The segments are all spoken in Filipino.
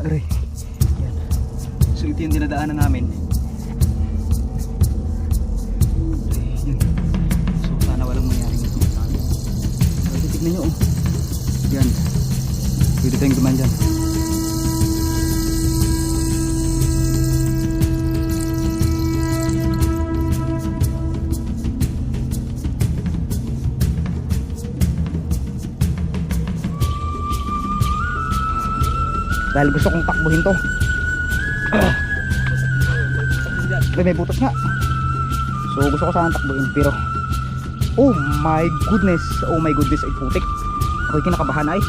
Aray. Yan. So ito yung dinadaanan namin. Aray, yan. So sana walang mangyari nito sa amin. So titignan nyo oh. Yan. Pwede tayong dumaan dyan. Dahil gusto kong takbuhin to. May butas nga. So gusto ko sana takbuhin. Pero oh my goodness. Oh my goodness ay putik. Ako'y kinakabahan ay.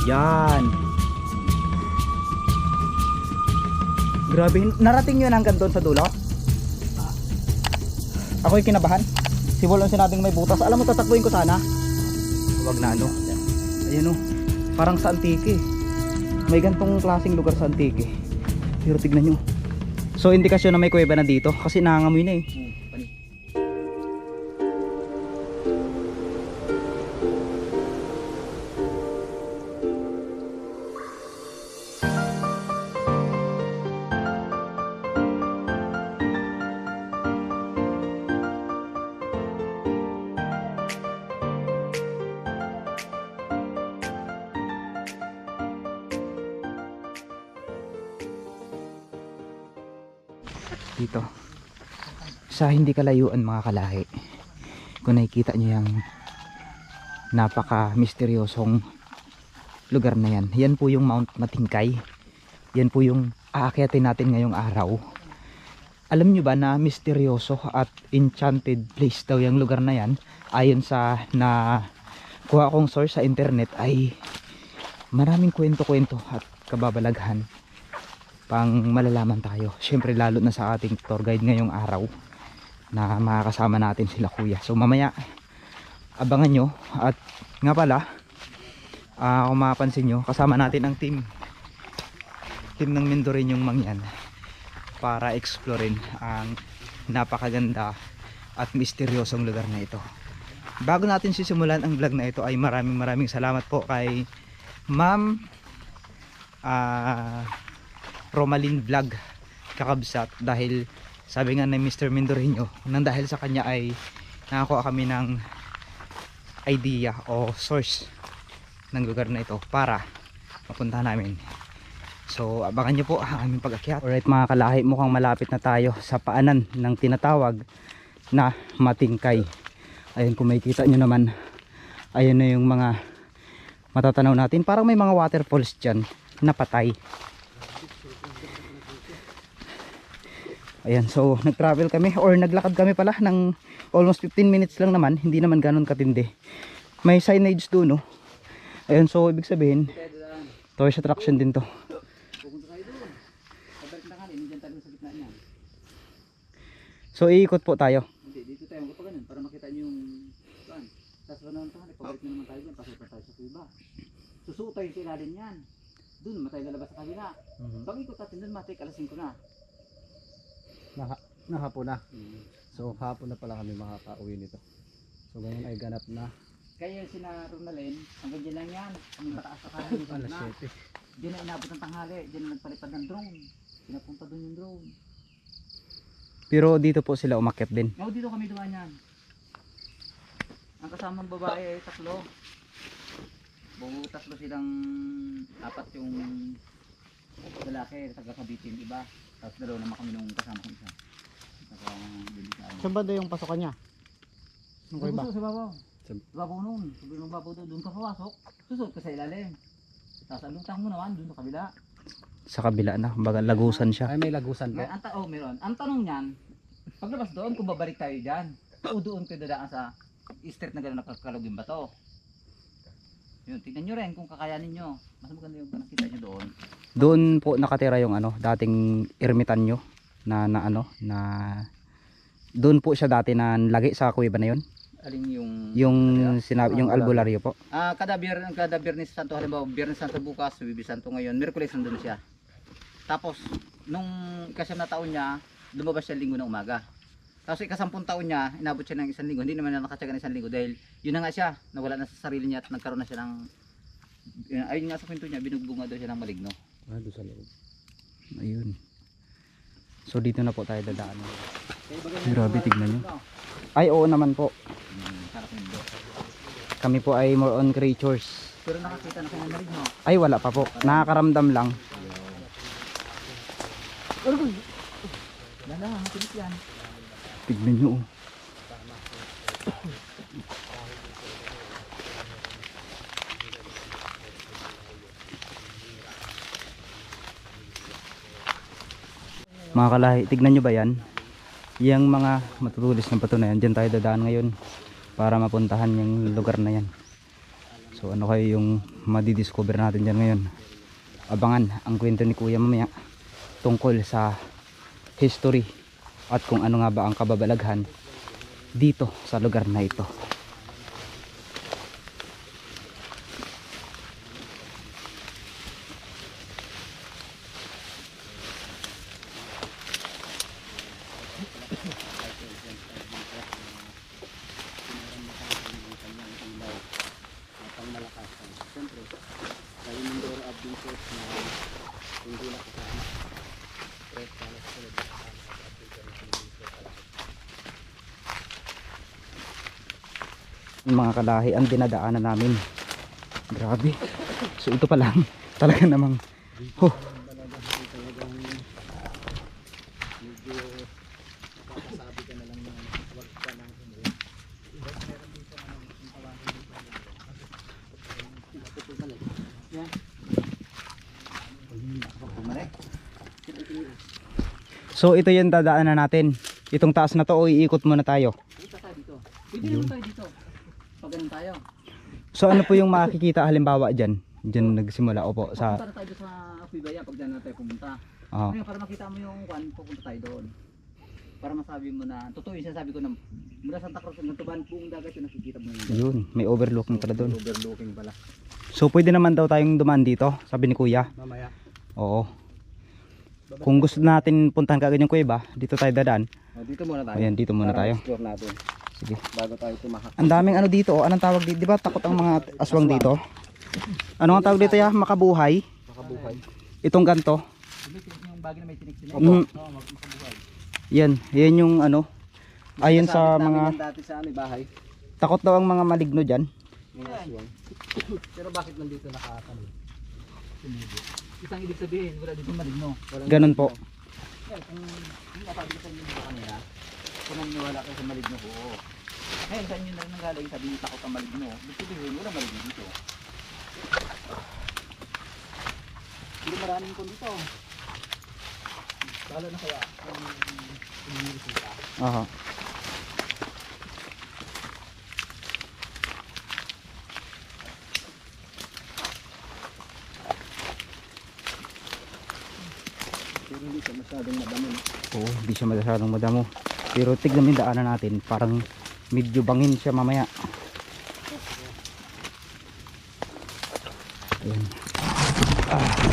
Yan. Grabe. Narating nyo hanggang doon sa dulo. Ako'y kinabahan. Si Vol ang sinabing may butas. Alam mo tatakbuhin ko sana. Huwag na ano. Ayan o. Parang sa Antique. May gantong klaseng lugar sa Antique. Pero tignan nyo. So indikasyon na may kuweba na dito. Kasi nangangamoy na eh. Dito sa hindi kalayuan mga kalahi, kung nakikita nyo yung napaka misteryosong lugar na yan, yan po yung Mount Matingkay. Yan po yung aakyatin natin ngayong araw. Alam nyo ba na misteryoso at enchanted place daw yung lugar na yan? Ayon sa na kuha kong source sa internet ay maraming kwento-kwento at kababalaghan pang malalaman tayo. Syempre lalo na sa ating tour guide ngayong araw na makakasama natin sila kuya. So mamaya abangan nyo. At nga pala kung mapapansin nyo, kasama natin ang team ng Mindoreñong Mangyan para explorein ang napakaganda at misteryosong lugar na ito. Bago natin sisimulan ang vlog na ito ay maraming salamat po kay Ma'am Romalyn Vlog Kakabsat, dahil sabi nga ng Mr. Mindoreño nang dahil sa kanya ay nakakuha kami ng idea o source ng lugar na ito para mapunta namin. So abangan nyo po ang aming pag-akyat. Alright mga kalahi, mukhang malapit na tayo sa paanan ng tinatawag na Matingkay. Ayun, kung makikita nyo naman, ayun na yung mga matatanaw natin. Parang may mga waterfalls dyan na patay. Ayan, so nag-travel kami or naglakad kami pala ng almost 15 minutes lang naman. Hindi naman ganun katindi. May signage doon, no? Ayan, so ibig sabihin tourist attraction din to. So iikot po tayo. Hindi, dito tayo magpapaganon para makita nyo yung saan. Tapos naman tanghali, pabalik na naman tayo dyan, pasok na tayo sa kuba. Susuot tayo sa ilalim yan. Doon, matay lalabas sa kabila. Pag ikot natin doon, matik, alas 5 na. Nahapon na. So hapon na pala kami makaka-uwi nito. So ngayon ay ganap na Kaya sina Ronalyn, hanggang dyan lang yan. Kami mataas sa kanan. alas 7. Diyan na inabot ng tanghali, diyan na nagpalipad ng drone. Pinapunta doon yung drone. Pero dito po sila umakyat din. Ngaw dito kami dumaan yan. Ang kasamang babae ay 3. Tatlo silang 4 yung lalaki, taga Cavite yung iba. Tapos 2 naman kami nung kasama kong isa. Saan banda yung pasokan niya? Nung Sa iba? babaw. Sa babaw nun. Sabi ng babaw doon ka papasok. Susunod ka sa ilalim. Tapos ang lutang mo naman doon sa kabila. Sa kabila na, kumbaga lagusan siya. Ay may lagusan po. Meron. Ang tanong niyan, paglabas doon kung babalik tayo dyan. O doon kayo dadaan sa street na gano'n nakakalugin ba to? Yun, tingnan nyo rin kung kakayanin nyo. Mas maganda yung nakita nyo doon. Doon po nakatira yung ano, dating ermitanyo na doon po siya dati na lagi sa kuweba na yon. Aling Yung sinabi, yung albularyo po. kada Biyernes Santo, halimbawa Biyernes Santo bukas, Biyernes Santo ngayon, Miyerkules nandun siya. Tapos nung ika-9 na taon niya, lumabas siya linggo ng umaga. Tapos ika-10 taon niya, inabot siya ng 1 linggo. Hindi naman na nakatsaga ng 1 linggo dahil yun na nga siya, nawala na sa sarili niya at nagkaroon na siya ng Ayun nga sa kwento niya, binugbunga daw siya ng maligno. Doon sa loob. Ayun. So dito na po tayo dadaan. Kaya bagay Grabe, na- tignan nyo. No? Ay, oo naman po. Sarap mundo. Kami po ay more on creatures. Pero nakakita na kayo ng maligno. Ay, wala pa po. Nakakaramdam lang. Lala, makinig yan. Tignan nyo. Oh. Mga kalahi, tignan nyo ba yan? Yung mga matutulis na bato na yan, dyan tayo dadaan ngayon para mapuntahan yung lugar na yan. So ano kayo yung madidiscover natin dyan ngayon? Abangan ang kwento ni Kuya mamaya tungkol sa history at kung ano nga ba ang kababalaghan dito sa lugar na ito. Yung mga kalahi ang dinadaanan namin. Grabe. So ito pa lang talaga namang So ito yung dadaanan natin. Itong taas na to o iikot muna tayo. Punta tayo dito. Pwede naman tayo dito. Pag ganun tayo. So ano po yung makikita halimbawa dyan? Dyan nagsimula opo sa Punta na tayo doon sa Pibaya pag dyan na tayo pumunta. oh, Ngayon, para makita mo yung kwan, pupunta tayo doon. Para masabi mo na, totoo yung sinasabi ko na mula Santa Cruz hanggang Tuban, buong dagat yung nakikita mo yun. yun, may overlooking pala doon. Overlooking pala. So pwede naman daw tayong dumaan dito, sabi ni Kuya. Mamaya. Oo. Kung gusto natin puntahan kaagad yung kuweba, dito tayo dadaan. Dito muna tayo. Ayan, dito muna Para tayo. explore natin. Sige. Bago tayo tumahak. Ang daming ano dito, oh. Anong tawag dito? Di ba takot ang mga aswang dito? Ano ang tawag dito ya? Makabuhay? Makabuhay. Itong ganto. Yung bagay na may tinik-tinik. Mm. Oo, magkabuhay. Yan yung ano. Ayon sa Kasabit namin mga yan dati sa aming bahay. takot daw ang mga maligno dyan. Mga aswang. Pero bakit nandito nakakalit? Isang ibig sabihin, wala dito maligno. Ganun po. Kaya kung yung nasabi ko sa inyo dito kanina, kung naniniwala kayo sa maligno ko, ngayon sa inyo na rin nanggaling sabi niyo takot ang maligno, ibig sabihin, wala maligno dito. Hindi maraming kon dito. Bala na kaya kung umirisita. Aha. Pero hindi siya masyadong madami. Oo, hindi siya masyadong madamo. Pero tignan mo yung daanan natin, parang medyo bangin siya mamaya. Ayan.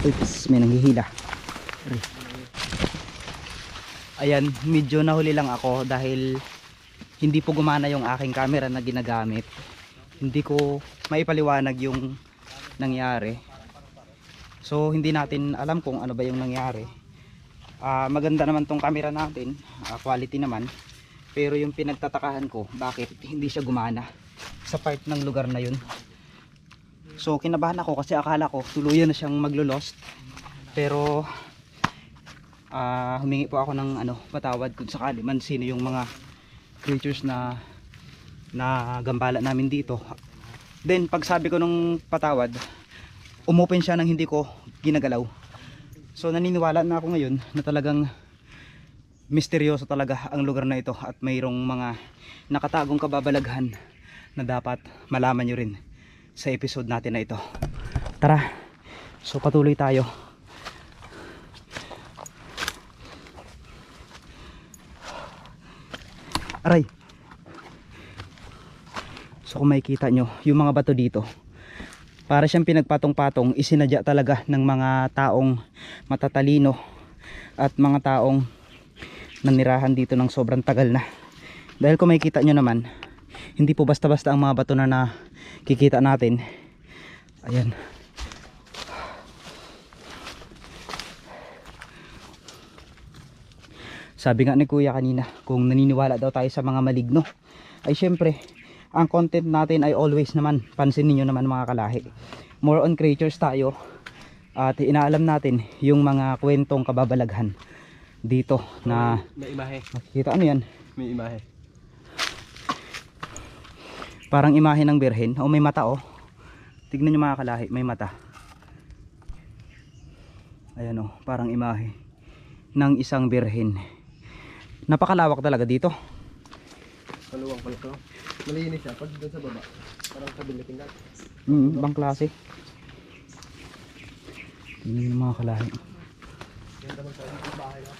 Oops, may nanghihila. Aray. Ayan, medyo nahuli lang ako dahil hindi po gumana yung aking camera na ginagamit. Hindi ko maipaliwanag yung nangyari. So hindi natin alam kung ano ba yung nangyari. Maganda naman tong camera natin, quality naman. Pero yung pinagtatakahan ko, bakit hindi siya gumana sa part ng lugar na yun. So kinabahan ako kasi akala ko tuluyan na siyang maglo-lost. Pero humingi po ako ng patawad kung sakali man sino yung mga creatures na gambala namin dito. Then pag sabi ko nung patawad, umopen siya nang hindi ko ginagalaw. So naniniwala na ako ngayon na talagang misteryoso talaga ang lugar na ito at mayroong mga nakatagong kababalaghan na dapat malaman nyo rin sa episode natin na ito. Tara, so patuloy tayo. Aray. So kung makikita nyo yung mga bato dito, para siyang pinagpatong-patong, isinadya talaga ng mga taong matatalino at mga taong nanirahan dito ng sobrang tagal na. Dahil kung makikita nyo naman, hindi po basta-basta ang mga bato na nakikita natin. Ayan, Sabi nga ni kuya kanina, kung naniniwala daw tayo sa mga maligno, ay syempre ang content natin ay always naman, pansinin nyo naman mga kalahi, more on creatures tayo. At inaalam natin yung mga kwentong kababalaghan dito na May imahe. makikita. Ano yan? May imahe. Parang imahe ng birhen. O may mata, oh. Tignan nyo mga kalahi, may mata. Ayan, oh, parang imahe ng isang birhen. Napakalawak talaga dito. Maluwang pala to. Malinis siya. Pag doon sa baba, parang kabilikin lang. Ibang klase. Tignan nyo mga kalahi. Ganda man sa bahay na.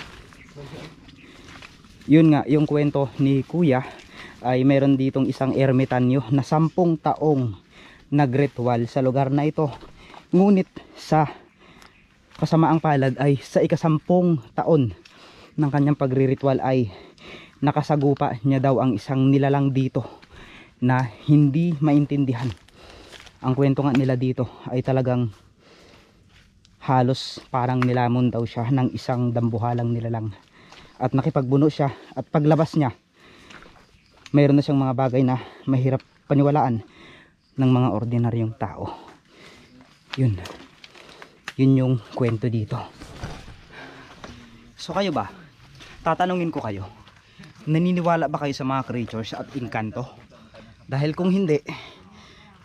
Yun nga, yung kwento ni kuya ay meron ditong isang ermitanyo na 10 taong nagritual sa lugar na ito. Ngunit sa kasamaang palad ay sa ika-10 taon ng kanyang pagriritual ay nakasagupa niya daw ang isang nilalang dito na hindi maintindihan. Ang kwento nga nila dito ay talagang halos parang nilamon daw siya ng isang dambuhalang nilalang. At nakipagbuno siya, at paglabas niya mayroon na siyang mga bagay na mahirap paniwalaan ng mga ordinaryong tao. Yun yung kwento dito. So kayo ba, tatanungin ko kayo, naniniwala ba kayo sa mga creatures at inkanto? Dahil kung hindi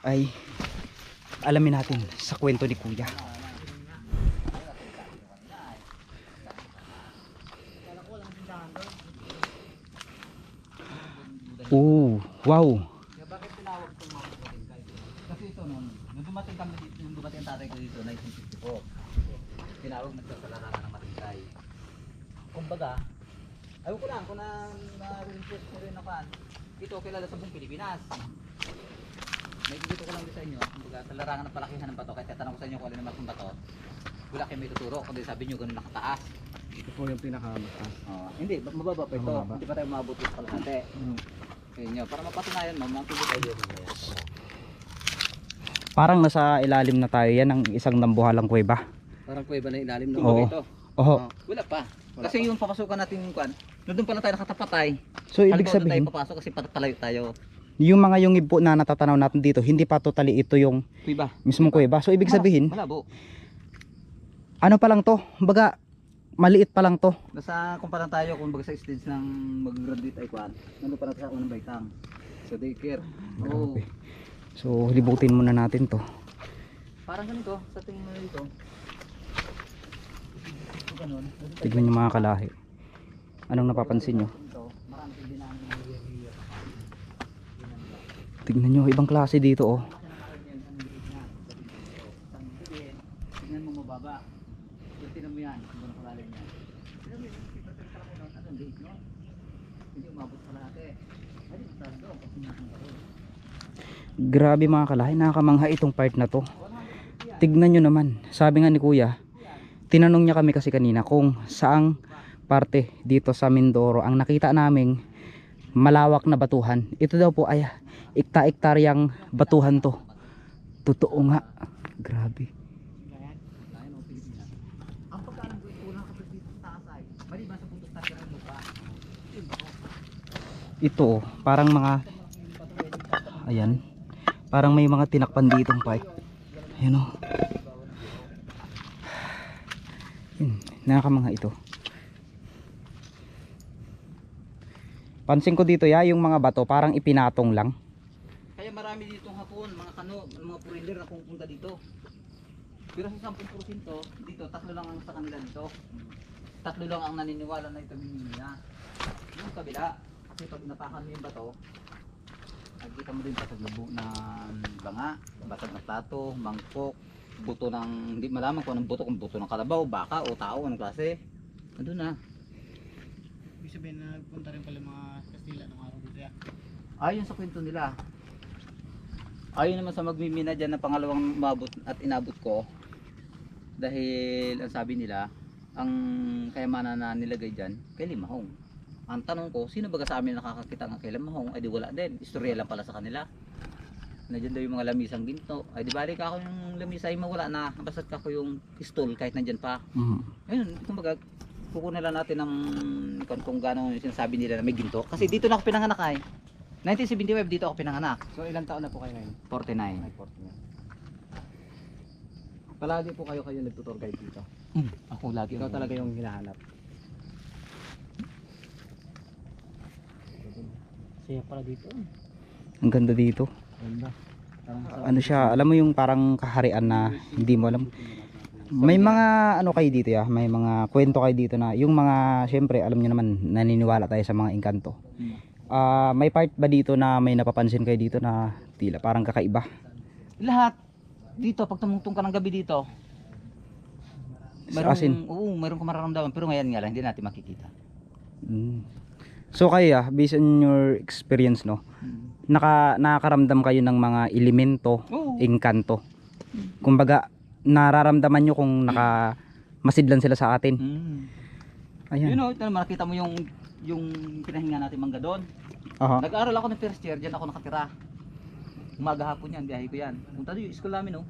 ay alamin natin sa kwento ni kuya. Oh, wow. Kaya bakit tinawag itong mga matingkay? Kasi ito nung dumating kami dito, nung dumating ang tatay ko dito, 1954. Tinawag nagkasalarangan ng matingkay. Kumbaga, ayaw ko lang kung na-research mo rin ako, ito kilala sa buong Pilipinas. May dito ko lang din sa inyo, kumbaga sa larangan ng palakihan ng bato, kahit tatanong ko sa inyo kung alin naman ang bato, wala kayo may tuturo, kundi sabi nyo ganun nakataas. Ito po yung pinakamataas. Hindi, mababa pa ito, Mababa. hindi pa tayo mabot sa kalahati. Inyo, para mapatunayan mo, matuloy tayo dito. Parang nasa ilalim na tayo yan ng isang dambuhalang kuweba. Parang kuweba na ilalim ng Oo. ito. Oh, Wala pa. Wala Kasi yung papasukan natin yung kwan, doon pa lang tayo nakatapatay. so ibig Halimbawa, doon sabihin, tayo papasok kasi patalayo tayo. yung mga yungib po na natatanaw natin dito, hindi pa totally ito yung Kuiba. mismong kuweba. So ibig sabihin, Malabo. ano pa lang to? Baga, maliit pa lang to. Nasa kumpara tayo kung baga sa stage ng mag-graduate ay kwan. Nandun pa natin sa unang baitang. Sa daycare. Oo. Grabe. So libutin muna natin to. Parang ganito, sa tingin mo dito. Ito ganun. Tignan nyo mga kalahi. Anong napapansin nyo? Ito, marami din dinaan ng mga Tignan nyo, ibang klase dito oh. tingnan mo mababa. Tingnan mo yan, kung gano'ng kalalim yan. Tingnan mo yun, ipagpapit ka lang ko ng anong date, no? Hindi umabot pa lahat eh. Ay, di ba doon, pag sinakang ka rin. Grabe mga kalahi, nakakamangha itong part na to. Tignan nyo naman, sabi nga ni kuya, tinanong niya kami kasi kanina kung saang parte dito sa Mindoro ang nakita naming malawak na batuhan. Ito daw po ay ikta-iktaryang batuhan to. Totoo nga. Grabe. Ayun, o, Pilipinas. Ang pagkaalam ko, kulang kapag dito sa taas ay, maliban sa puntos tayo ng lupa. Ito oh, parang mga, ayan, parang may mga tinakpan ditong pipe. Ayan oh. Yun, nakakamangha ito. Pansin ko dito yung mga bato parang ipinatong lang. Kaya marami ditong hapon, mga kano, mga foreigner na pumunta dito. Pero sa 10% dito, 3 lang ang sa kanila dito. 3 lang ang naniniwala na ito minimina. Yung kabila, kasi pag napakan mo yung bato, nakikita mo din patag na banga, batag na plato, mangkok, buto ng, hindi malaman kung anong buto, kung buto ng kalabaw, baka o tao, anong klase. Andun na. Ibig sabihin na nagpunta rin pala mga Kastila ng araw dito ya. Ayon sa kwento nila. Ayon naman sa magmimina dyan na pangalawang umabot at inabot ko. Dahil ang sabi nila, ang kayamanan na nilagay dyan, kay Limahong. Ang tanong ko, sino baga sa amin nakakakita ng kay Limahong? Ay di wala din, istorya lang pala sa kanila. Nandiyan daw yung mga lamisang ginto. Ay di balik ako yung lamisa ay mawala na. Basta't ako yung pistol kahit nandyan pa. Ayun, kumbaga, kukunin lang natin ng kung gaano yung sinasabi nila na may ginto. Kasi dito na ako pinanganak ay. 1975 dito ako pinanganak. So ilang taon na po kayo ngayon? 49. Ay, 49. Palagi po kayo nagtutour guide dito. Ako lagi. Ikaw talaga yung hinahanap. Saya pala dito. Ang ganda dito. Ganda. Ano siya, alam mo yung parang kaharian na hindi mo alam. May mga ano kayo dito ya, may mga kwento kayo dito na yung mga, syempre alam niyo naman naniniwala tayo sa mga engkanto. May part ba dito na may napapansin kayo dito na tila parang kakaiba? Lahat dito pag tumungtong ka ng gabi dito. As in? Oo, mayroon ka mararamdaman pero ngayon nga lang hindi natin makikita. So kayo based on your experience no, nakakaramdam kayo ng mga elemento, Oo. engkanto. Kumbaga nararamdaman nyo kung masidlan sila sa atin. You Ayan. know, ito naman nakita mo yung pinahinga natin mangga doon. Aha. Nag-aaral ako ng first year, diyan ako nakatira. Umaga hapon yan, biyahe ko yan. Punta doon yung school namin, oh.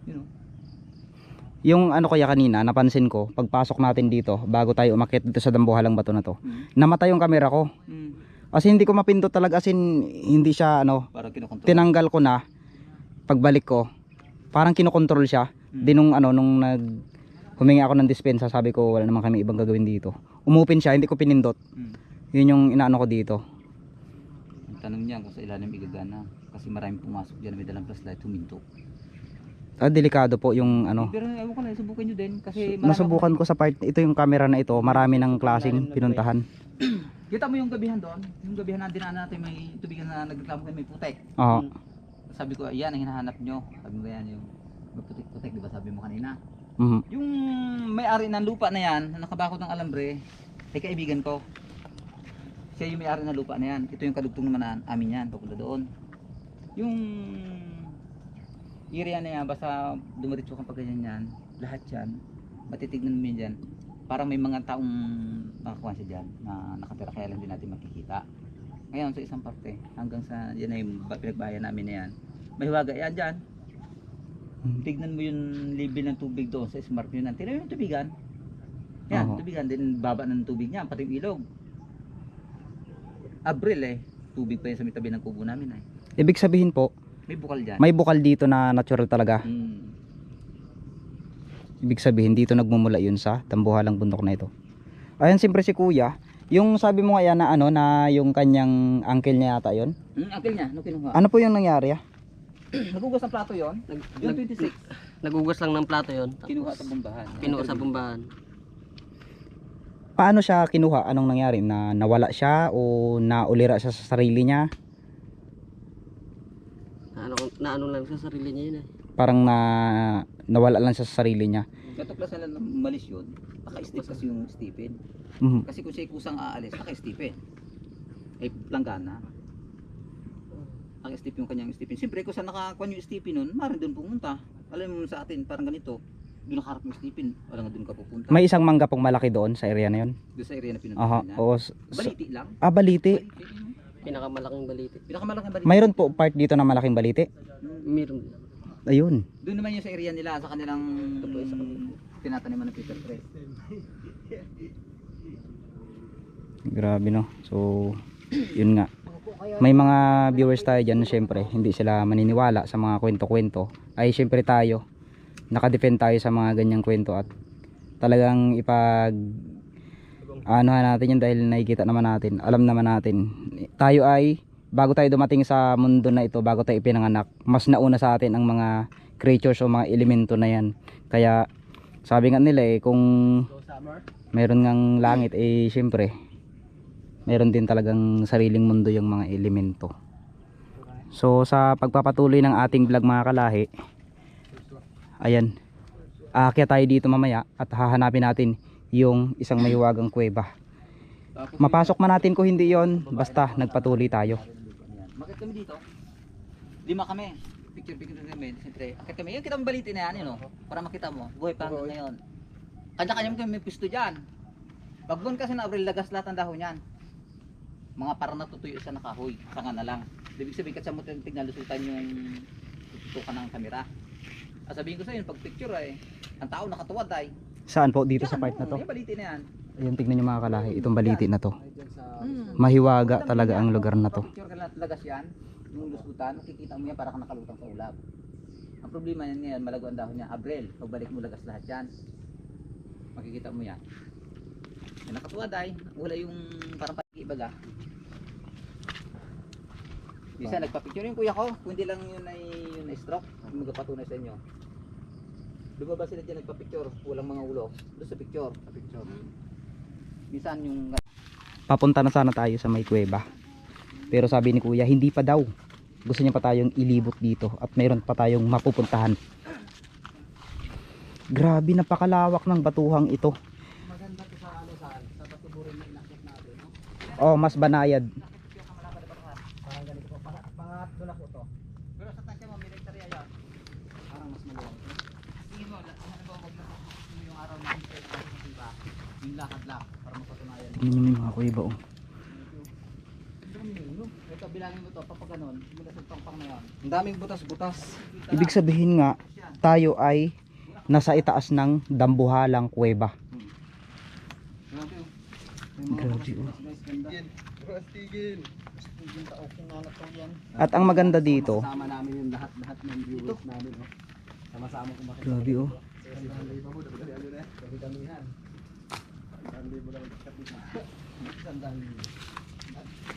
You know. Yung ano kaya kanina, napansin ko, pagpasok natin dito, bago tayo umakyat dito sa dambuhalang bato na to, namatay yung camera ko. As in, hindi ko mapindot talaga, as in, hindi siya, Parang kinokontrol. tinanggal ko na, pagbalik ko, parang kinokontrol siya. Di nung humingi ako ng dispensa, sabi ko, wala naman kami ibang gagawin dito. Umupin siya, hindi ko pinindot. Yun yung inaano ko dito. Ang tanong niya kung sa ilalim igagana. Kasi maraming pumasok dyan, may dalang flashlight, huminto. Delikado po yung Pero ewan ko na, subukan nyo din. Kasi nasubukan ko sa part, ito yung camera na ito, marami ng klaseng pinuntahan. Kita mo yung gabihan doon, yung gabihan na dinaanan natin may tubigan na nagreklamo kayo may putek. Oo. Sabi ko, yan ang hinahanap nyo. Sabi mo yan yung may putik-putik, di ba sabi mo kanina? Mhm. Yung may-ari ng lupa na yan, na nakabakod ng alambre, ay kaibigan ko. Siya yung may-ari ng lupa na yan. Ito yung kadugtong naman amin yan, papunta doon. Yung area na yan, basta dumiretso kang pagganyan yan, lahat yan, matitignan mo yan dyan. Parang may mga taong nakakuha siya dyan na nakatira kaya lang din natin makikita. Ngayon sa isang parte, hanggang sa yan ay pinagbayan namin na yan, may hiwaga yan dyan. Tignan mo yung level ng tubig doon sa smart yun. Tignan mo yung tubigan. Yan, Oo. tubigan din baba ng tubig niya, pati yung ilog. Abril tubig pa yan sa may tabi ng kubo namin eh. Ibig sabihin po, May bukal dyan. may bukal dito na natural talaga. Ibig sabihin dito nagmumula yun sa tambuhalang bundok na ito. Ayan siyempre si kuya, yung sabi mo nga yan na na yung kanyang uncle niya yata yun. Uncle niya, no kinuha. Ano po yung nangyari Nagugas ng plato yon. Yung 26, Nagugas lang ng plato yon. kinuha sa bombahan. Pinuha sa bumbahan. Paano siya kinuha? Anong nangyari? Na nawala siya o naulira siya sa sarili niya? Naano lang sa sarili niya yun eh. Parang nawala lang siya sa sarili niya. Katuklasan lang ng malis yun. Naka-step kasi yung Stephen. Mhm. Kasi kung siya kusang aalis, naka-Stephen. Ay langgana. Naka-step yung kanyang Stephen. Siyempre kung saan nakakuha yung Stephen nun, maaaring doon pumunta. Alam mo sa atin, parang ganito. Doon nakaharap yung Stephen, wala nga doon ka pupunta. May isang mangga pong malaki doon sa area na yun. Doon sa area na Aha. pinuntahan niya. Oo. Baliti lang. Baliti. Pinakamalaking baliti. Pinakamalaking baliti. Mayroon po part dito na malaking baliti. Meron. Ayun. Doon naman yung sa area nila, sa kanilang tinataniman ng Peter Pre. Grabe no. So, yun nga. May mga viewers tayo dyan na syempre hindi sila maniniwala sa mga kwento-kwento. Ay syempre tayo, nakadepend tayo sa mga ganyang kwento at talagang natin yun dahil nakikita naman natin, alam naman natin. Tayo ay, bago tayo dumating sa mundo na ito, bago tayo ipinanganak, mas nauna sa atin ang mga creatures o mga elemento na yan. Kaya sabi nga nila kung meron ngang langit syempre meron din talagang sariling mundo yung mga elemento. So sa pagpapatuloy ng ating vlog mga kalahi, ayan, aakyat tayo dito mamaya at hahanapin natin yung isang mahiwagang kuweba. Mapasok man natin kung hindi yon, basta nagpatuloy tayo. Bakit kami dito? 5 kami. Picture kami. Siyempre, akit kami. Yung kita mong baliti na yan, para makita mo. Buhay pa hanggang ngayon. Kanya-kanya kami may pisto dyan. Pag doon kasi na Abril, lagas lahat ang dahon yan. Mga parang natutuyo sa nakahoy. Sanga na lang. Ibig sabihin, kasi mo tignan lusutan yung tutukan ng kamera. Sabihin ko sa inyo, pag picture ang tao nakatuwad ay. Saan po? Dito sa part na to? Yung baliti na yan. Ayun, tignan nyo mga kalahi. Itong baliti na to. Ay, dyan sa... Mahiwaga talaga ang lugar na to. Picture ka lang lagas yan, yung lusutan, makikita mo yan para kang nakalutang sa ulap. Ang problema yan ngayon, malago ang dahon niya, Abril, pagbalik mo lagas lahat yan. Makikita mo yan. Yan nakatuwa dahil, wala yung parang pag-ibaga. Bisa nagpa-picture yung kuya ko, kung hindi lang yun ay stroke, magpapatunay sa inyo. Lumabas sila dyan nagpa-picture, walang mga ulo, doon sa picture. Minsan yung Papunta na sana tayo sa may kuweba. Pero sabi ni kuya, hindi pa daw. Gusto niya pa tayong ilibot dito at mayroon pa tayong mapupuntahan. Grabe, napakalawak ng batuhang ito. Maganda to sa ano saan? Sa Batuburin na inakit natin, no? Oh, mas banayad. Parang ganito po. Pangatlo ko to. pero sa tansya mo, military yan. Parang mas maluwag. Tingin mo, ano ba yung araw na diba? Yung lakad-lak para mapatunayan. Tingnan niyo yung mga kuweba oh. Ito bilangin mo to, kapag ganun, mula sa pangpang na yan. Ang daming butas-butas. Ibig sabihin nga, tayo ay nasa itaas ng dambuhalang kuweba. Grabe oh. Grabe oh. Guys, ganda. Astigin. Yung taoking nanatong yan. At ang maganda dito, Sama namin yung lahat ng viewers namin, oh. Sama-sama kumakita. grabe oh. Sandahan libo mo, dapat ano na. Kasi damihan. Sandahan libo lang kapita. Sandahan libo.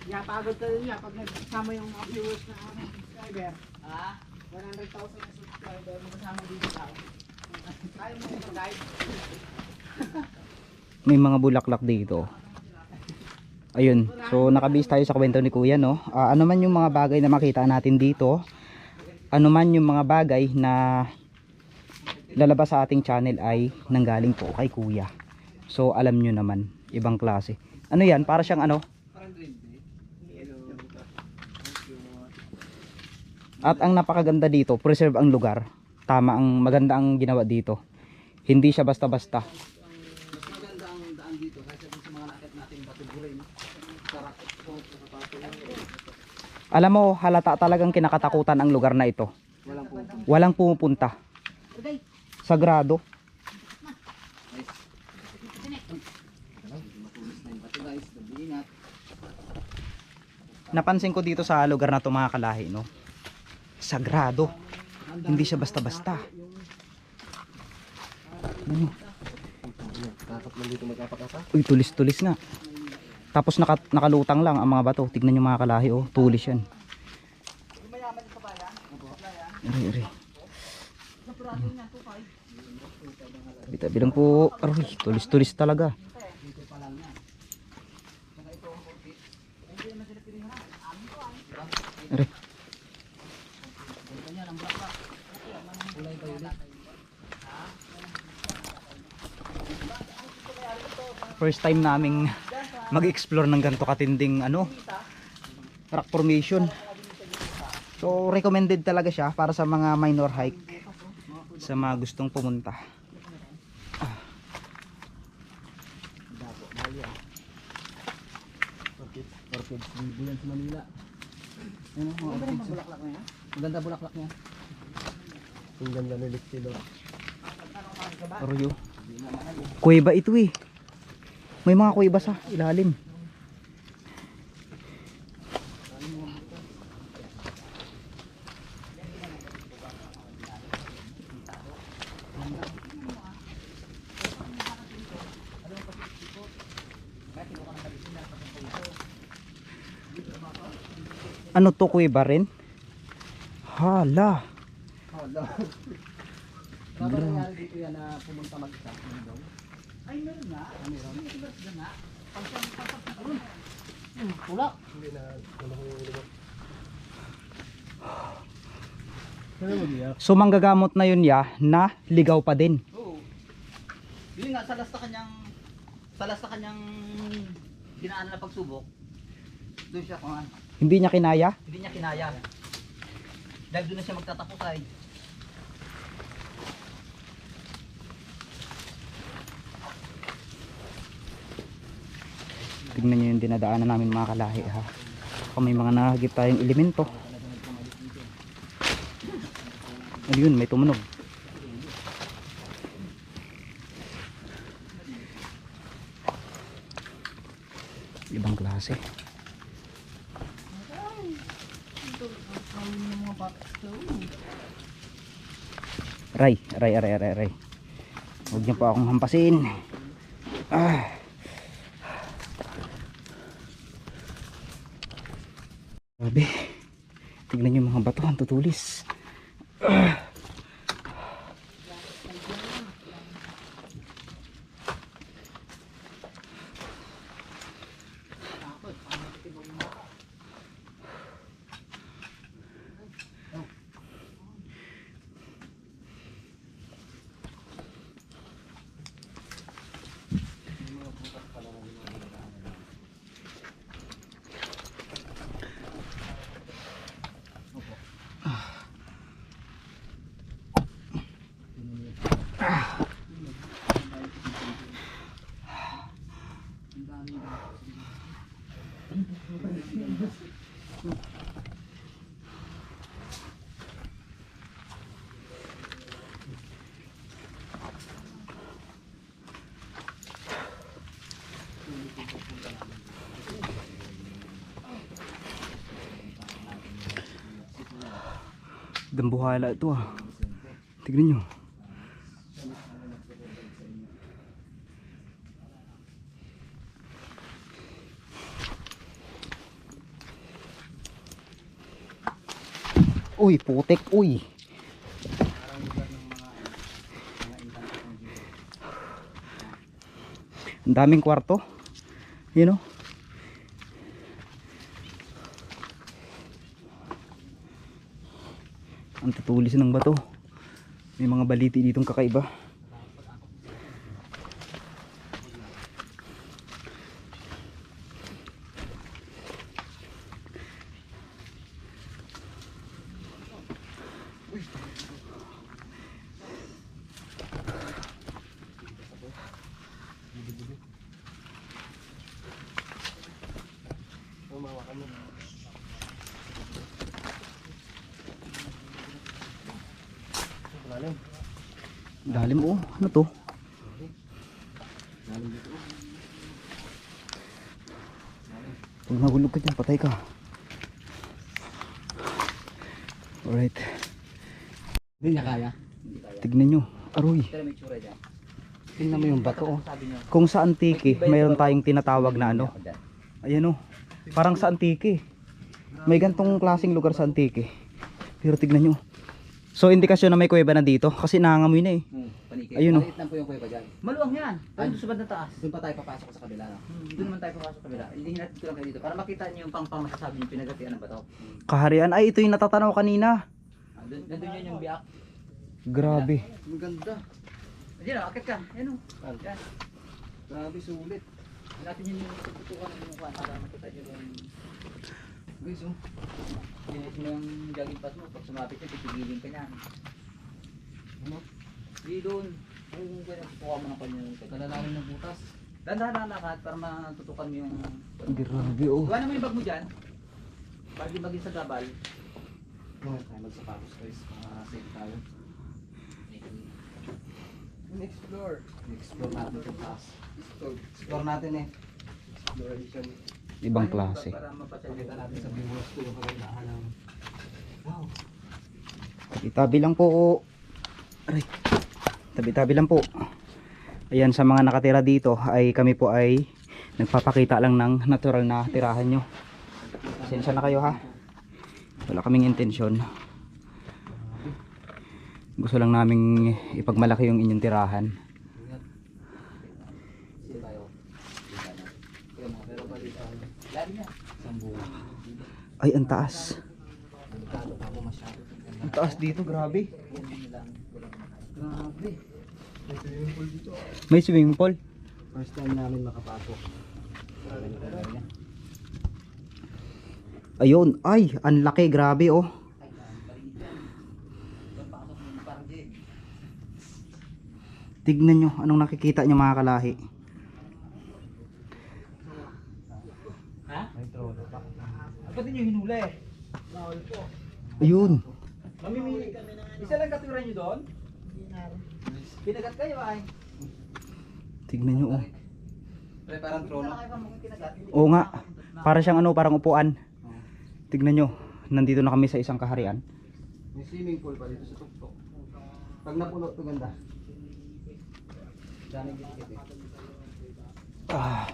Pagod ka rin niya pag nagsama yung mga viewers na subscriber. Ha? 100,000 na subscriber, makasama dito tao. Kaya mo yung guide. May mga bulaklak dito. Ayun, so nakabis tayo sa kwento ni kuya, no? Ano man yung mga bagay na makita natin dito, ano man yung mga bagay na lalabas sa ating channel ay nanggaling po kay kuya. So alam nyo naman, ibang klase. Ano yan? Para siyang ano? At ang napakaganda dito, preserve ang lugar. Tama, ang maganda ang ginawa dito. Hindi siya basta-basta. Mas maganda ang daan dito kaysa dun sa mga nakit natin Batuburin. Sarap po sa sapato. Alam mo, halata talagang kinakatakutan ang lugar na ito. Walang pumupunta. Sagrado. Guys, ingat. Napansin ko dito sa lugar na ito mga kalahi, no? Sagrado. Hindi siya basta-basta. Ano? Takot man dito magkapakasa. Uy, tulis-tulis nga. Tapos nakalutang lang ang mga bato. Tignan nyo mga kalahi, oh. Tulis yan. Ari. Bitabi lang po. Aroy, tulis-tulis talaga. Ari. First time naming mag-explore ng ganito katinding ano, rock formation. So recommended talaga siya para sa mga minor hike, sa mga gustong pumunta. Orchids, libo yan sa Manila. Ano mga orchids? Maganda bulaklak niya. Ang ganda ni Lixilo. Aroyo. Kuweba ito eh. May mga kuweba sa ilalim. Ano to, kuweba rin? Hala. Ano nangyari dito yan na pumunta mag-isa? Ay, meron nga. Meron nga. Pula. Hindi na ano ko yung lugar. So manggagamot na yun ya na ligaw pa din. Oo. Yun nga, salas na kanyang dinaan na pagsubok. Doon siya kung ano. Hindi niya kinaya. Hindi niya kinaya. Dahil doon na siya magtatapusay. Tignan nyo yung dinadaanan namin mga kalahi ha. Kung may mga nahagip tayong elemento. Ano yun, may tumunog. Ibang klase. Aray, aray, aray, aray, aray. Huwag niyo po akong hampasin. Ah. Grabe. Tignan niyo mga bato, ang tutulis. Ah. Dambuhala ito ah. Tignan nyo. Uy, putik, uy. Ang daming kwarto. You know? Ang tutulis ng bato. May mga baliti ditong kakaiba. Lalim oh, ano to? Pag nahulog ka dyan, patay ka. Alright. Hindi niya kaya. Tignan nyo, aroy. Pero may tsura dyan. Tingnan mo yung bato oh. Sabi nyo. Kung sa Antique, mayroon tayong tinatawag na ano. Ayan oh, parang sa Antique. May gantong klaseng lugar sa Antique. Pero tignan nyo. So indikasyon na may kuweba na dito kasi nangangamoy na eh. Panikit. Ayun oh. Maliit lang po yung kuweba dyan. Maluwang yan. Doon sa bandang taas. Doon pa tayo papasok sa kabila. No? Doon naman tayo papasok sa kabila. Hindi natin ko lang kayo dito. Para makita niyo yung pang masasabi niyo pinagatian ng bato. Kaharian, ay ito yung natatanaw kanina. Nandun yun yung biak. Grabe. Maganda. Diyan o, akit ka. Yan o. Yan. Grabe, sulit. Natin yun yung tutukan ng mukha para makita niyo yung Guys oh. Pinis mo yung jogging pass mo. Pag sumapit yun, pipigilin ka niyan. Ano? Di doon. Kung kaya tutukan mo ng kanyang Kalalawin ng butas. dahan-dahan lakad para matutukan mo yung Grabe oh. Gawa naman yung bag mo dyan. Para di maging sa gabal. Ngayon tayo magsapatos guys. Para safe tayo. Explore. Explore natin yung taas. Explore natin eh. Exploration. Ibang klase. Para mapasya Pakita natin sa viewers ko yung kagandahan ng... Wow. Tabi-tabi lang po. Aray. Tabi-tabi lang po. Ayan, sa mga nakatira dito ay kami po ay nagpapakita lang ng natural na tirahan nyo. Pasensya na kayo ha. Wala kaming intensyon. Gusto lang naming ipagmalaki yung inyong tirahan. Sige tayo. Pero pa dito. Lagi niya. Sambungan. Ay, ang taas. Delikado pa ako masyado. Ang taas dito, grabe. Grabe. May swimming pool dito. May swimming pool. First time namin makapasok. Grabe na talaga niya. Ayun, ay, ang laki, grabe oh. Tignan nyo, anong nakikita nyo mga kalahi. Ha? May trono pa. Ba't niyo hinula eh? Bawal po. Ayun. Mamimili. Isa lang katira niyo doon? Pinagat kayo ay. Tignan nyo oh. Pre, parang trono. Oo nga. Para siyang ano, parang upuan. Tignan nyo. Nandito na kami sa isang kaharian. May swimming pool pa dito sa tuktok. Pag napuno, ito ganda. Daming dikit eh. Ah.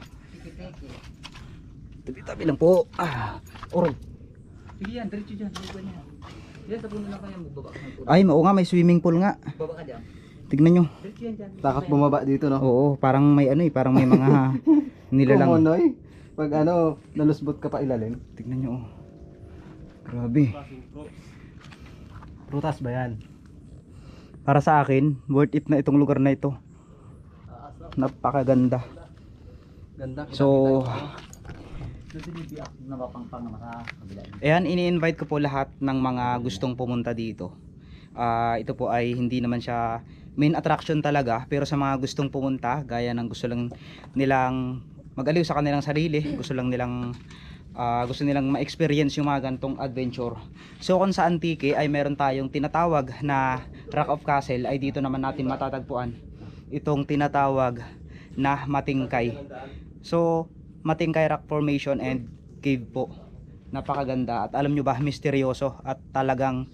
Tabi-tabi lang po. Oray. Sige yan, diretso dyan. Baba niya. Yan, sa puno lang kaya magbaba ka ng puno. Ay, oo nga, may swimming pool nga. Baba ka dyan. Tignan nyo. Diretso yan dyan. Takot bumaba dito, no? Oo, parang may ano eh, parang may mga nilalang. Kumonoy. Pag ano, nalusbot ka pa ilalim. Tignan nyo. Oh. Grabe. Prutas ba yan? Para sa akin, worth it na itong lugar na ito. Napakaganda. Ganda. So, Doon din yung biyak na mapangpang naman sa kabila. ayan, ini-invite ko po lahat ng mga gustong pumunta dito. Ito po ay hindi naman siya main attraction talaga, pero sa mga gustong pumunta, gaya ng gusto lang nilang mag-aliw sa kanilang sarili, gusto nilang ma-experience yung mga gantong adventure. So kung sa Antique ay meron tayong tinatawag na Rock of Castle, ay dito naman natin matatagpuan itong tinatawag na Matingkay. So Matingkay Rock Formation and Cave po. Napakaganda at alam nyo ba, misteryoso at talagang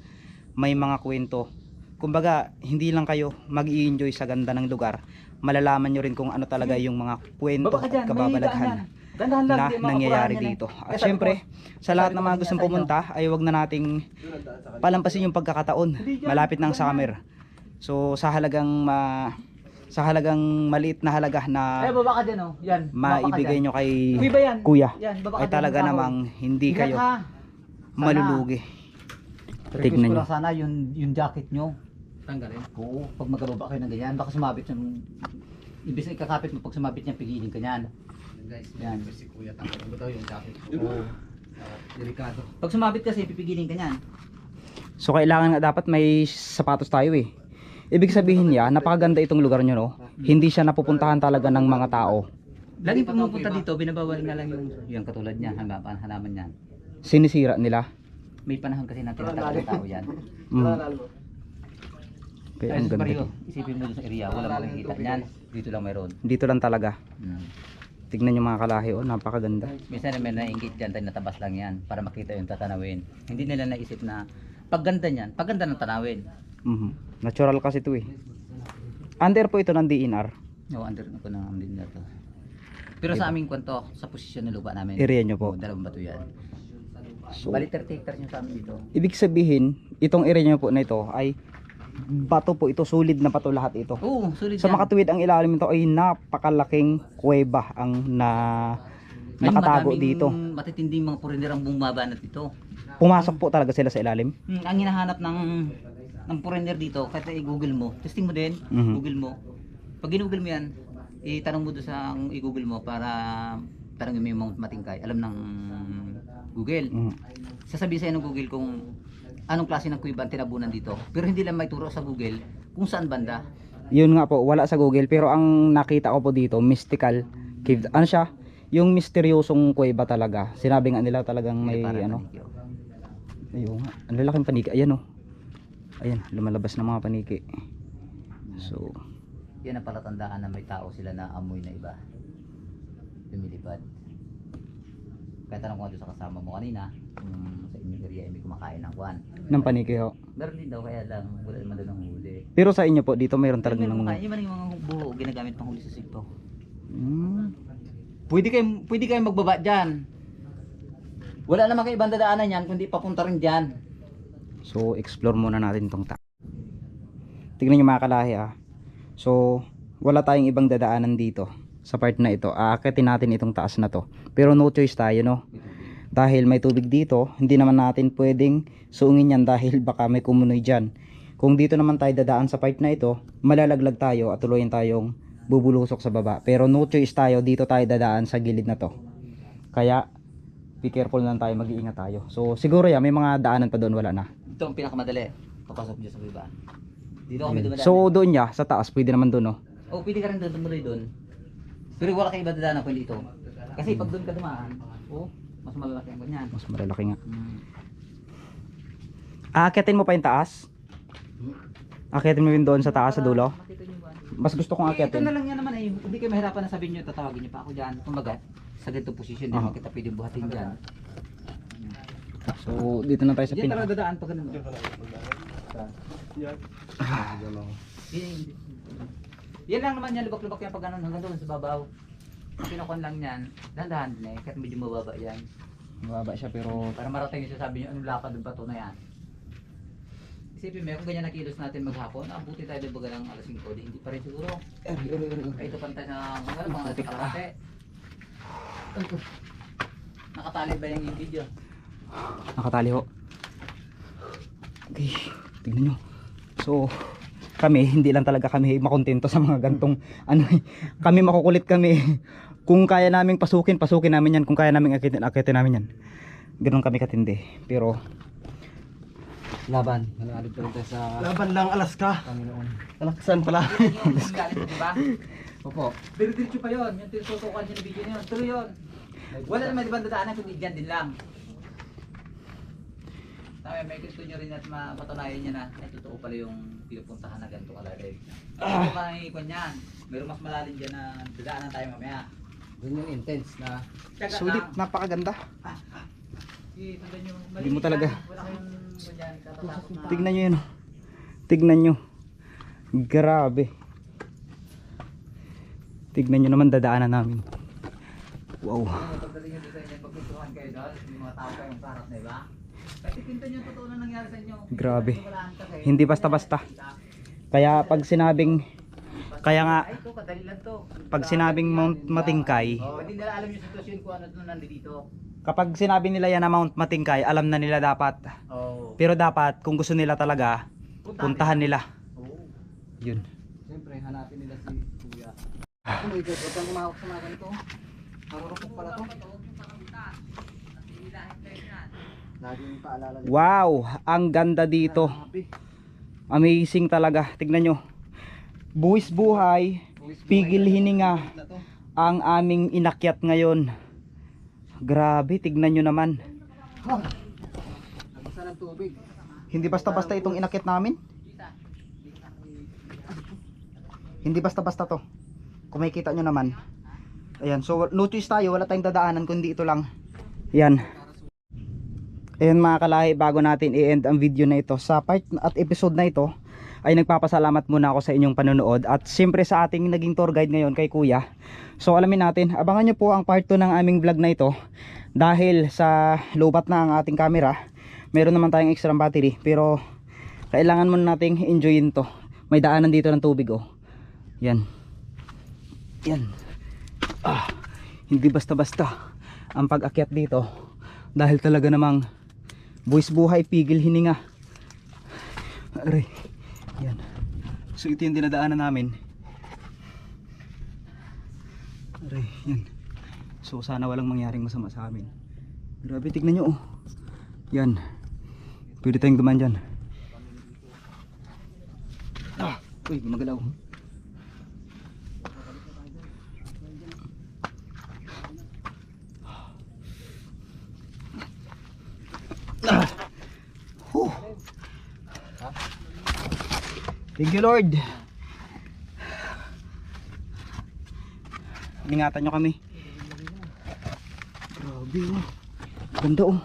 may mga kwento. Kumbaga, hindi lang kayo mag-i-enjoy sa ganda ng lugar, malalaman nyo rin kung ano talaga yung mga kwento Baba ka at dyan, may kababalaghan Gandahan lang, na di, mga nangyayari kurahan yan dito. eh. At syempre, sa lahat ng mga gustong pumunta ay wag na nating palampasin yung pagkakataon. Malapit ng summer. So sa halagang maliit na halaga na Eh, baba ka dyan, oh. Yan. maibigay nyo kay Uy ba yan? kuya, Yan, baba ka ay dyan, talaga baba ka. namang hindi Ingat kayo ha. malulugi. Request Tignan ko nyo. lang sana yung jacket nyo. Tanggalin? Oo, pag magkababa kayo ng ganyan, baka sumabit yung... Ibig na ikakapit mo, pag sumabit niya, pigilin ka niyan. Guys, Yan. si Kuya, tanggalin mo daw yung jacket. Oo. Delikado. Pag sumabit kasi, pipigilin ka niyan. So kailangan nga dapat may sapatos tayo eh. Ibig sabihin niya, napakaganda itong lugar nyo, no? Hindi siya napupuntahan talaga ng mga tao. Lagi pumupunta dito, binabawal nga lang yung katulad niya, halaman niyan. Sinisira nila. May panahon kasi natin natawag ng tao yan. Kaya Ay, ang sa ganda. baryo, isipin mo doon sa area, wala makikita niyan. Dito lang mayroon. Dito lang talaga. Hmm. Tignan yung mga kalahi, oh, napakaganda. Minsan may nainggit dyan tayo natabas lang yan para makita yung tatanawin. Hindi nila naisip na pagganda niyan, pagganda ng tanawin. Natural kasi ito eh. Under po ito ng DNR. No, under ko na ang din na to. Pero sa aming kwento, sa posisyon ng lupa namin. Area nyo po. Dalawang bato yan. So, Bali 30 hectares yung sa amin dito. ibig sabihin, itong area nyo po na ito ay bato po ito, solid na bato lahat ito. Oo, sulit Sa yan. makatuwid ang ilalim nito ay napakalaking kuweba ang Ay, nakatago madaming dito. matitinding mga foreigner ang bumabanat dito. Pumasok po talaga sila sa ilalim. Ang hinahanap ng foreigner dito, kahit i-google mo, testing mo din, Mhm. google mo. Pag ginugol mo yan, itanong mo doon sa i-google mo para tanongin mo yung Mount Matingkay. Alam ng Google. Sasabihin sa'yo ng Google kung anong klase ng kuweba ang tinabunan dito. Pero hindi lang may turo sa Google kung saan banda. Yun nga po, wala sa Google, pero ang nakita ko po dito, mystical cave. Ano siya? Yung misteryosong kuweba talaga. Sinabi nga nila talagang may Para ano. tanikyo. Ayun nga, ang lalaking paniki. Ayan oh. Ayan, lumalabas ng mga paniki. So, Yan ang palatandaan na may tao sila na amoy na iba. Lumilipad. Kaya tanong ko nga doon sa kasama mo kanina, kung sa inyong area ay may kumakain ng kwan. ng paniki ho. Meron din daw, kaya lang wala naman daw ng huli. Pero sa inyo po, dito mayroon talagang Meron ng... kumakain, yung mga buho ginagamit pang huli sa sito. Pwede Pwede kayo magbaba dyan. Wala naman kayo ibang dadaanan yan, kundi papunta rin dyan. So, explore muna natin tong taas. Tignan nyo mga kalahi ah. So, wala tayong ibang dadaanan dito sa part na ito. Aakitin natin itong taas na to. Pero no choice tayo, no? Dahil may tubig dito, hindi naman natin pwedeng suungin yan dahil baka may kumunoy dyan. Kung dito naman tayo dadaan sa part na ito, malalaglag tayo at tuluyan tayong bubulusok sa baba. Pero no choice tayo, dito tayo dadaan sa gilid na to. Kaya, be careful lang tayo, mag-iingat tayo. So, siguro yan, may mga daanan pa doon, wala na. Ito ang pinakamadali. Papasok dyan sa baba. Dito kami dumadaan. So, doon niya, sa taas, pwede naman doon, no? Oh, pwede ka rin doon, tumuloy doon. Pero wala kayo ibang dadaanan kundi ito. Kasi pag doon ka dumaan, oh, mas malalaki ang ganyan. Mas malalaki nga. Aakitin mo pa yung taas? Aakitin mo yun doon sa taas, sa dulo? Makita niyo ba? Mas gusto kong Ito na akyatin. lang yan naman eh. Hindi kayo mahirapan na sabihin nyo, tatawagin nyo pa ako dyan. Kumbaga, sa ganitong posisyon, hindi Aha. naman kita pwedeng buhatin dyan. So, dito na tayo sa Diyan pinaka. talaga dadaan pag ganun. Yan. Yan lang naman yan, lubak-lubak yan pag ganun hanggang doon sa babaw. Pinakon lang yan, dahan-dahan din eh, kahit medyo mababa yan. Mababa siya pero Para marating nyo sasabi nyo, anong lakad ng bato na yan. Isipin mo, kung ganyan na kilos natin maghapon, abuti tayo din baga ng alas 5, di hindi pa rin siguro. Ay, ito pantay na mga kalate. Nakatali ba yung video? nakatali ho. Okay, tignan nyo. So, kami, hindi lang talaga kami makontento sa mga gantong ano eh. Kami makukulit kami. Kung kaya naming pasukin, pasukin namin yan. Kung kaya naming akitin namin yan. Ganun kami katindi. Pero, laban. Malalit pa rin tayo sa Laban lang Alaska. Panginoon. Kalaksan pala. Yung galit mo, diba? Opo. Pero diretso pa yun, yung tinututukan niya na video niya, tuloy yun. Wala naman ibang dadaanan kundi dyan din lang. Tama, may gusto nyo rin at mapatunayan niya na ay totoo pala yung pinupuntahan na ganito kalalim. Ito may ikon yan. Meron mas malalim dyan na dadaanan tayo mamaya. Yun yung intense na Tiyaga sulit, lang. napakaganda. Sundan nyo. Hindi mo talaga. Wala kayong dyan, katatakot na. Tignan nyo yun. Tignan nyo. Grabe. Tignan nyo naman dadaanan namin. Wow. Pagdating nyo dito, yung pagpintuhan kayo doon, yung mga tao kayong karat na iba. Kasi pinto nyo totoo na nangyari sa inyo. Grabe. Walaan kasi. Hindi basta-basta. Kaya pag sinabing, kaya nga, Ay, ito, kadali lang to. pag sinabing Mount Matingkay, Oh, hindi nila alam yung sitwasyon kung ano nandito. kapag sinabi nila yan na Mount Matingkay, alam na nila dapat. Oh. Pero dapat, kung gusto nila talaga, puntahan nila. Oo. Yun. Siyempre, hanapin nila si Kuya. Oh my God, huwag kang umahawak sa mga ganito. Marurupok pala to. Laging paalala nila. Wow, ang ganda dito. Grabe. Amazing talaga. Tignan nyo. Buwis buhay, pigil hininga Na to. ang aming inakyat ngayon. Grabe, tignan nyo naman. Nabasa ng tubig. Hindi basta-basta itong inakyat namin. Hindi basta-basta to. Kung makikita nyo naman. Ayan, so no choice tayo. Wala tayong dadaanan kundi ito lang. Ayan. Ayan mga kalahi, bago natin i-end ang video na ito, sa part at episode na ito, ay nagpapasalamat muna ako sa inyong panonood. At siyempre sa ating naging tour guide ngayon kay Kuya. So alamin natin, abangan nyo po ang part 2 ng aming vlog na ito. Dahil sa lobat na ang ating camera, meron naman tayong extra battery. Pero kailangan muna nating enjoyin to. May daanan dito ng tubig oh. Yan. Yan. Hindi basta-basta ang pag-akyat dito. Dahil talaga namang buwis buhay, pigil hininga. Aray. Yan. So ito yung dinadaanan namin. Aray, yan. So sana walang mangyaring masama sa amin. Grabe, tignan nyo oh. Yan. Pwede tayong dumaan dyan. Uy, gumagalaw. Thank you Lord. Ingatan nyo kami. Grabe oh. Ganda oh.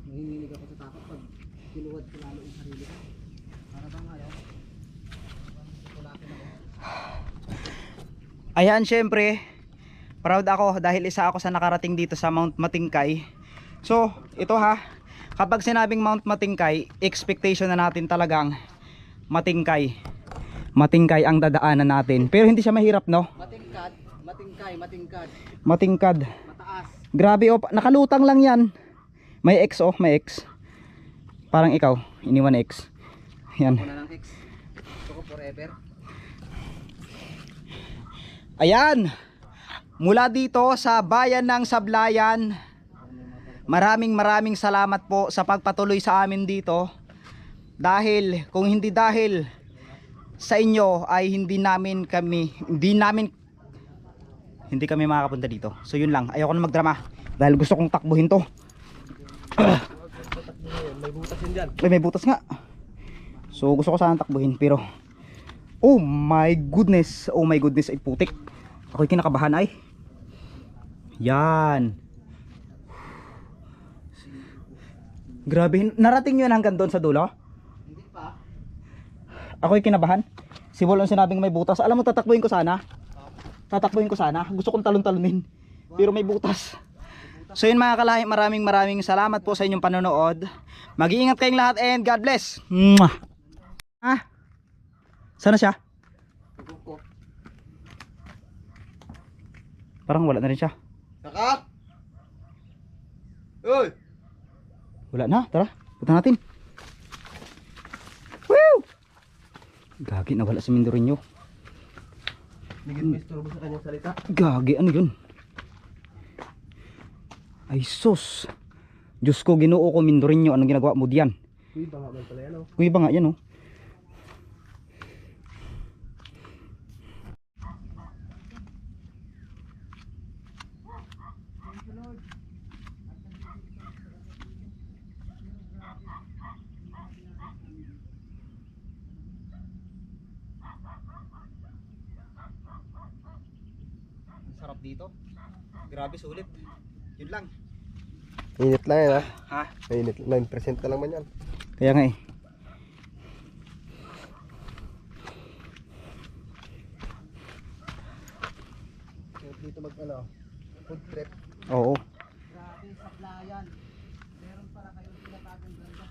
Nanginginig ako sa takot pag kinuwad ko lalo yung sarili ko. Para bang ayaw? Tulakin ako. Ayan, syempre proud ako dahil isa ako sa nakarating dito sa Mount Matingkay. So ito ha, kapag sinabing Mount Matingkay, expectation na natin talagang Matingkay. Matingkay ang dadaanan natin. Pero hindi siya mahirap no? Matingkad, matingkay, matingkad, Matingkad. mataas. Grabe oh, nakalutang lang yan. May X oh, may X. Parang ikaw, iniwan X. Yan. Wala ng X. Gusto ko forever. Ayan. Mula dito sa bayan ng Sablayan, maraming salamat po sa pagpatuloy sa amin dito. Dahil kung hindi dahil sa inyo ay hindi kami makakapunta dito. So yun lang, ayoko na magdrama dahil gusto kong takbuhin to. May butas yun din dyan. Ay, may butas nga. So gusto ko sana takbuhin pero oh my goodness ay putik. Ako'y kinakabahan ay. Yan. Grabe, narating nyo yan hanggang doon sa dulo? Hindi pa. Ako'y kinabahan. Si Wol ang sinabing may butas. Alam mo, tatakbuhin ko sana. Gusto kong talon-talonin. Pero may butas. So yun mga kalahi, maraming salamat po sa inyong panonood. Mag-iingat kayong lahat and God bless. Mwah! Ah? Sana siya? Parang wala na rin siya. Saka! Uy! Wala na, tara. Punta natin. Woo! Gagi, nawala si Mindorinyo. Bigyan mo istorbo sa kanyang salita. Gagi, ano yun? Ay sus. Diyos ko, Ginoo ko, Mindorinyo. Anong ginagawa mo diyan? Uy, baka man pala yan, oh. Kuya ba nga yan, oh? Ang sarap dito. Grabe, sulit. Yun lang. Init lang yan, ha? Ha? Init. 9% na lang man yan. Kaya nga eh. Dito mag, ano, food trip. Oo. Grabe, sa playan. Meron pala kayong tinatagang ganda.